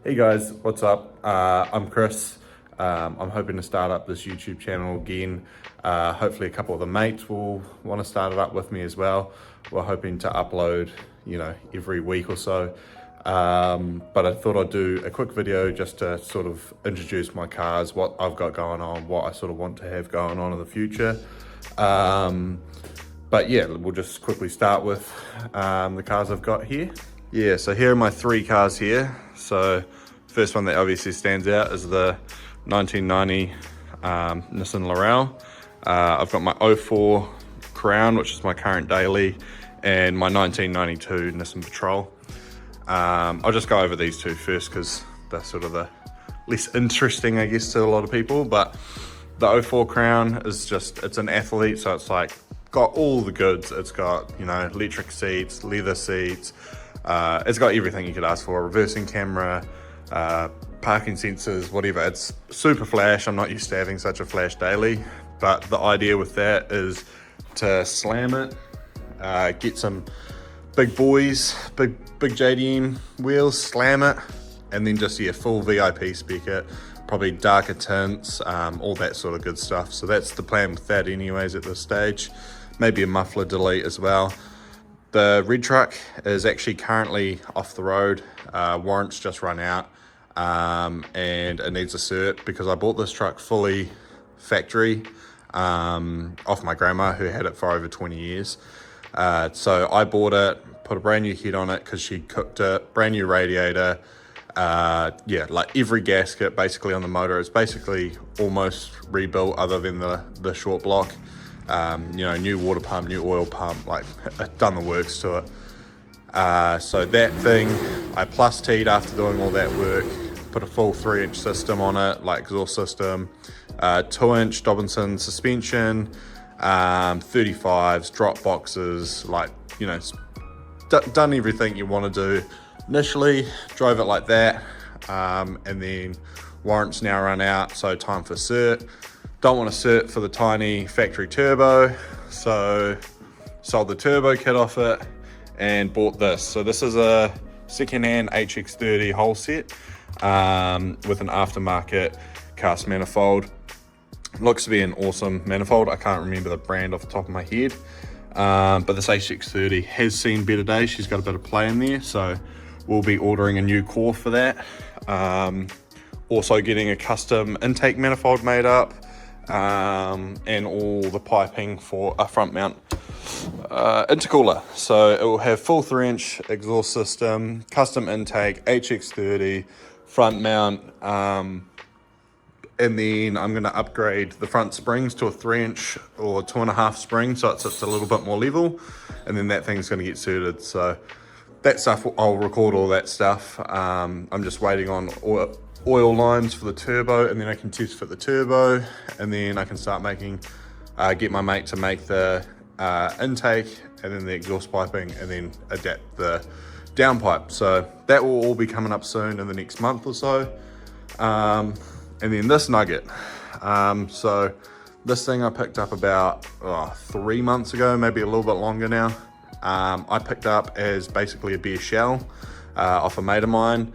Hey guys, what's up? I'm Chris. I'm hoping to start up this YouTube channel again. Hopefully a couple of the mates will want to start it up with me as well. We're hoping to upload, every week or so. But I thought I'd do a quick video just to sort of introduce my cars, what I've got going on, what I sort of want to have going on in the future. But yeah, we'll just quickly start with the cars I've got here. Yeah, so here are my three cars here. So first one that obviously stands out is the 1990 Nissan Laurel. I've got my 04 Crown, which is my current daily, and my 1992 Nissan Patrol. I'll just go over these two first because they're sort of the less interesting, I guess, to a lot of people. But the 04 Crown is it's an athlete, so it's like got all the goods. It's got, electric seats, leather seats. It's got everything you could ask for, reversing camera, parking sensors, whatever. It's super flash. I'm not used to having such a flash daily, but the idea with that is to slam it, get some big boys, big JDM wheels, slam it, and then just, full VIP spec it, probably darker tints, all that sort of good stuff. So that's the plan with that anyways at this stage. Maybe a muffler delete as well. The red truck is actually currently off the road. Warrants just run out, and it needs a cert because I bought this truck fully factory off my grandma who had it for over 20 years. So I bought it, put a brand new head on it because she cooked it, brand new radiator. Like every gasket basically on the motor is basically almost rebuilt other than the short block. New water pump, new oil pump, like done the works to it. So that thing, I plus T'd after doing all that work, put a full 3-inch system on it, like exhaust system, 2-inch Dobinson suspension, 35s, drop boxes, done everything you want to do. Initially, drove it like that, and then warrants now run out, so time for cert. Don't want to cert for the tiny factory turbo, so sold the turbo kit off it and bought this. So this is a secondhand HX30 whole set with an aftermarket cast manifold. Looks to be an awesome manifold. I can't remember the brand off the top of my head, but this HX30 has seen better days. She's got a bit of play in there, so we'll be ordering a new core for that. Also getting a custom intake manifold made up, and all the piping for a front mount intercooler. So it will have full 3-inch exhaust system, custom intake, HX30, front mount, and then I'm going to upgrade the front springs to a 3-inch or 2.5 spring, so it's a little bit more level, and then that thing's going to get suited. So that stuff, I'll record all that stuff. I'm just waiting on oil lines for the turbo, and then I can test fit the turbo, and then I can start get my mate to make the intake and then the exhaust piping, and then adapt the downpipe. So that will all be coming up soon in the next month or so. And then this nugget. So this thing I picked up about 3 months ago, maybe a little bit longer now. I picked up as basically a bare shell off a mate of mine.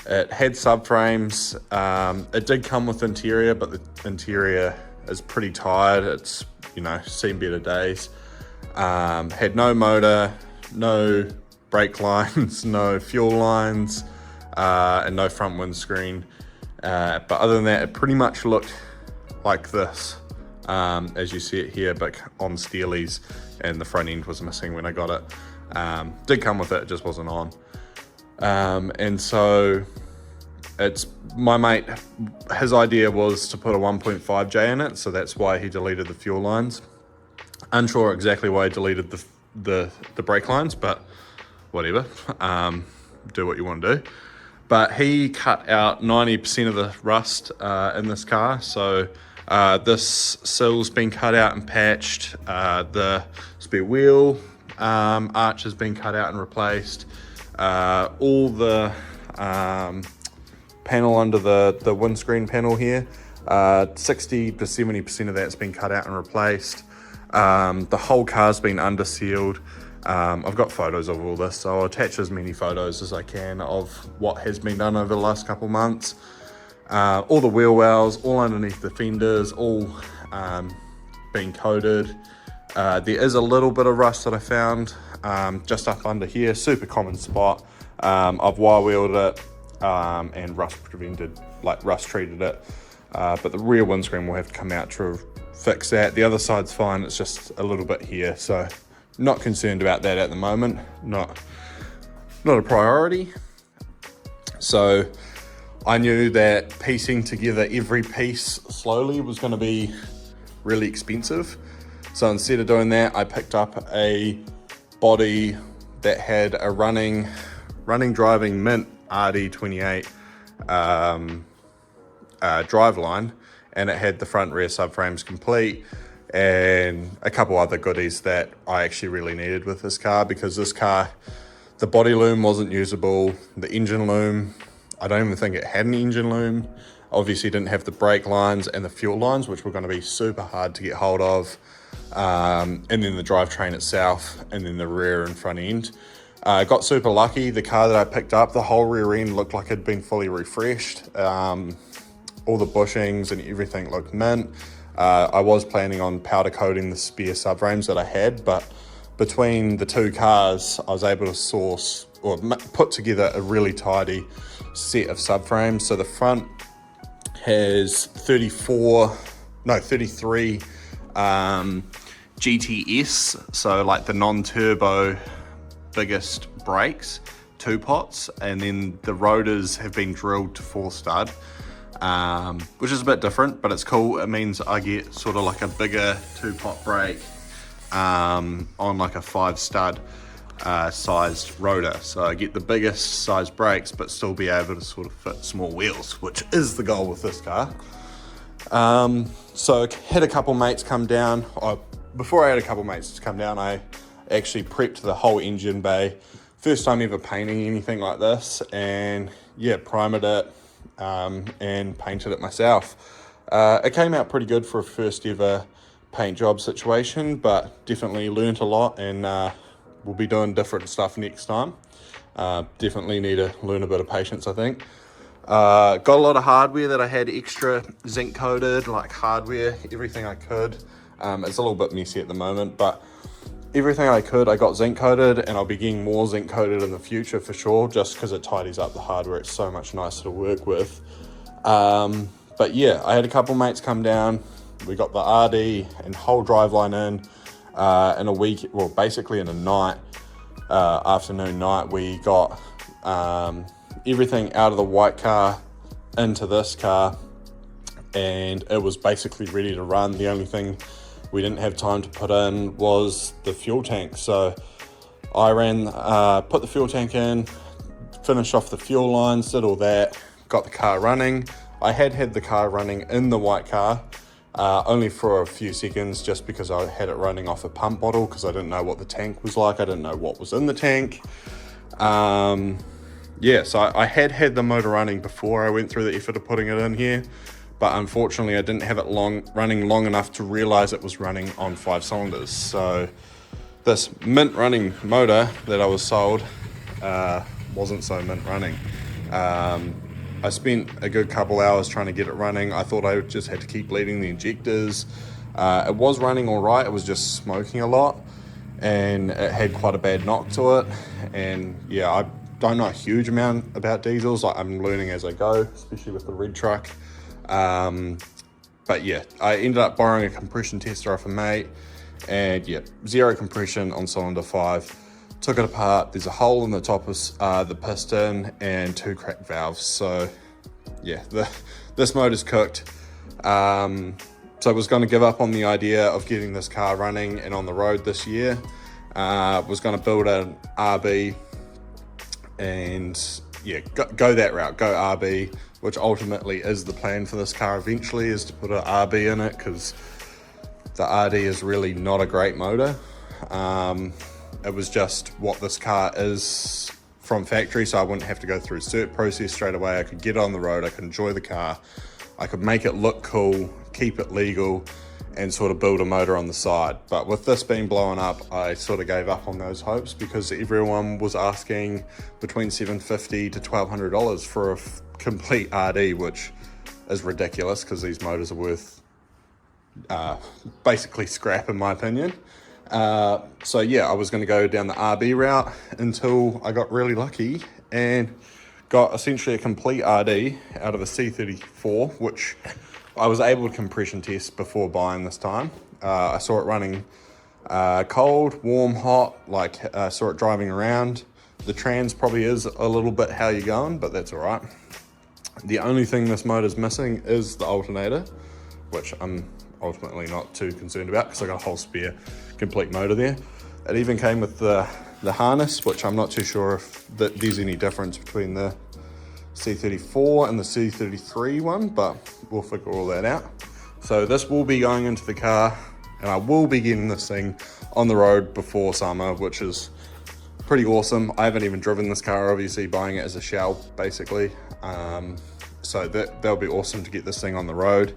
It had subframes. It did come with interior, but the interior is pretty tired. It's, seen better days. Had no motor, no brake lines, no fuel lines, and no front windscreen. But other than that, it pretty much looked like this, as you see it here, but on steelies, and the front end was missing when I got it. Did come with it, it just wasn't on. And so it's my mate, his idea was to put a 1.5J in it, so that's why he deleted the fuel lines. Unsure exactly why he deleted the brake lines, but whatever. Do what you want to do. But he cut out 90% of the rust in this car, so this sill's been cut out and patched. The spare wheel arch has been cut out and replaced. All the panel under the windscreen panel here, 60 to 70% of that's been cut out and replaced. The whole car's been under sealed. I've got photos of all this, so I'll attach as many photos as I can of what has been done over the last couple months. All the wheel wells, all underneath the fenders, all being coated. There is a little bit of rust that I found just up under here, super common spot. I've wire wheeled it and rust treated it, but the rear windscreen will have to come out to fix that. The other side's fine, it's just a little bit here, so not concerned about that at the moment, not a priority. So I knew that piecing together every piece slowly was going to be really expensive. So instead of doing that, I picked up a body that had a running driving Mint RD28 driveline, and it had the front rear subframes complete and a couple other goodies that I actually really needed with this car, because this car, the body loom wasn't usable, the engine loom, I don't even think it had an engine loom, obviously didn't have the brake lines and the fuel lines, which were going to be super hard to get hold of, and then the drivetrain itself, and then the rear and front end. Got super lucky. The car that I picked up, the whole rear end looked like it had been fully refreshed. All the bushings and everything looked mint. I was planning on powder coating the spare subframes that I had, but between the two cars, I was able to source or put together a really tidy set of subframes. So the front has 33 GTS, so like the non-turbo biggest brakes, 2 pots, and then the rotors have been drilled to 4 stud, which is a bit different, but it's cool. It means I get sort of like a bigger 2-pot brake on like a 5 stud sized rotor, so I get the biggest size brakes but still be able to sort of fit small wheels, which is the goal with this car. So I had a couple mates come down. Before I had a couple mates come down, I actually prepped the whole engine bay. First time ever painting anything like this, and yeah, primered it and painted it myself. It came out pretty good for a first ever paint job situation, but definitely learnt a lot, and we'll be doing different stuff next time. Definitely need to learn a bit of patience, I think. Got a lot of hardware that I had extra zinc coated, like hardware, everything I could. It's a little bit messy at the moment, but everything I could, I got zinc coated, and I'll be getting more zinc coated in the future for sure, just because it tidies up the hardware. It's so much nicer to work with. But yeah, I had a couple mates come down. We got the RD and whole driveline in a week, well, basically in a night, afternoon night. We got everything out of the white car into this car, and it was basically ready to run. The only thing we didn't have time to put in was the fuel tank. So I put the fuel tank in, finished off the fuel lines, did all that, got the car running. I had the car running in the white car, only for a few seconds, just because I had it running off a pump bottle, because I didn't know what the tank was like. I didn't know what was in the tank. Yeah, so I had the motor running before I went through the effort of putting it in here, but unfortunately I didn't have it running long enough to realize it was running on 5 cylinders. So this mint running motor that I was sold wasn't so mint running. I spent a good couple hours trying to get it running. I thought I just had to keep bleeding the injectors. It was running all right, it was just smoking a lot, and it had quite a bad knock to it. And yeah, I don't know a huge amount about diesels. I'm learning as I go, especially with the red truck. But yeah, I ended up borrowing a compression tester off a mate, and yeah, 0 compression on cylinder 5. Took it apart. There's a hole in the top of the piston and 2 cracked valves. So yeah, this motor's cooked. So I was going to give up on the idea of getting this car running and on the road this year. Was going to build an RB and yeah, go that route, go RB, which ultimately is the plan for this car eventually, is to put an RB in it, because the RD is really not a great motor. It was just what this car is from factory, so I wouldn't have to go through a cert process straight away. I could get on the road, I could enjoy the car, I could make it look cool, keep it legal, and sort of build a motor on the side. But with this being blown up, I sort of gave up on those hopes because everyone was asking between $750 to $1,200 for a complete RD, which is ridiculous because these motors are worth basically scrap in my opinion. So yeah, I was going to go down the RB route until I got really lucky and got essentially a complete RD out of a C34, which I was able to compression test before buying this time. I saw it running cold, warm, hot, like saw it driving around. The trans probably is a little bit how you're going, but that's all right. The only thing this motor's missing is the alternator, which I'm ultimately not too concerned about because I got a whole spare complete motor there. It even came with the harness, which I'm not too sure if there's any difference between the C34 and the C33 one, but we'll figure all that out. So this will be going into the car and I will be getting this thing on the road before summer, which is pretty awesome. I haven't even driven this car, obviously buying it as a shell basically. So that'll be awesome to get this thing on the road.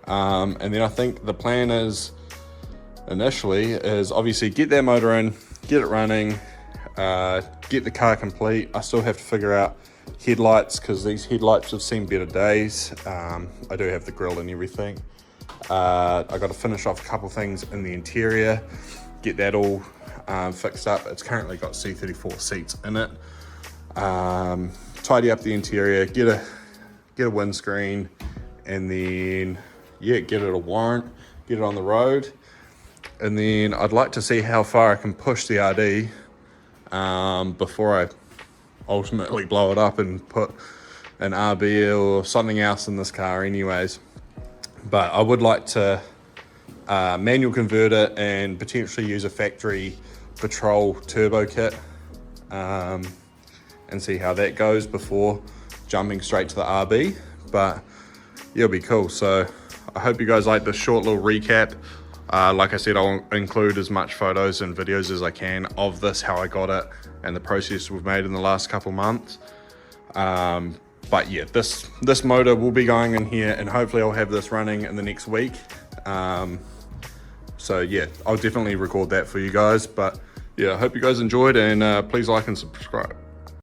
And then I think the plan is initially is obviously get that motor in, get it running, get the car complete. I still have to figure out headlights because these headlights have seen better days. I do have the grille and everything. I got to finish off a couple things in the interior, get that all fixed up. It's currently got C34 seats in it. Tidy up the interior, get a windscreen, and then yeah, get it a warrant, get it on the road. And then I'd like to see how far I can push the RD before I ultimately blow it up and put an RB or something else in this car anyways. But I would like to manual convert it and potentially use a factory Patrol turbo kit and see how that goes before jumping straight to the RB. But yeah, it'll be cool. So I hope you guys like this short little recap. Like I said, I'll include as much photos and videos as I can of this, how I got it, and the process we've made in the last couple months. But yeah, this motor will be going in here, and hopefully I'll have this running in the next week. So yeah, I'll definitely record that for you guys. But yeah, I hope you guys enjoyed, and please like and subscribe.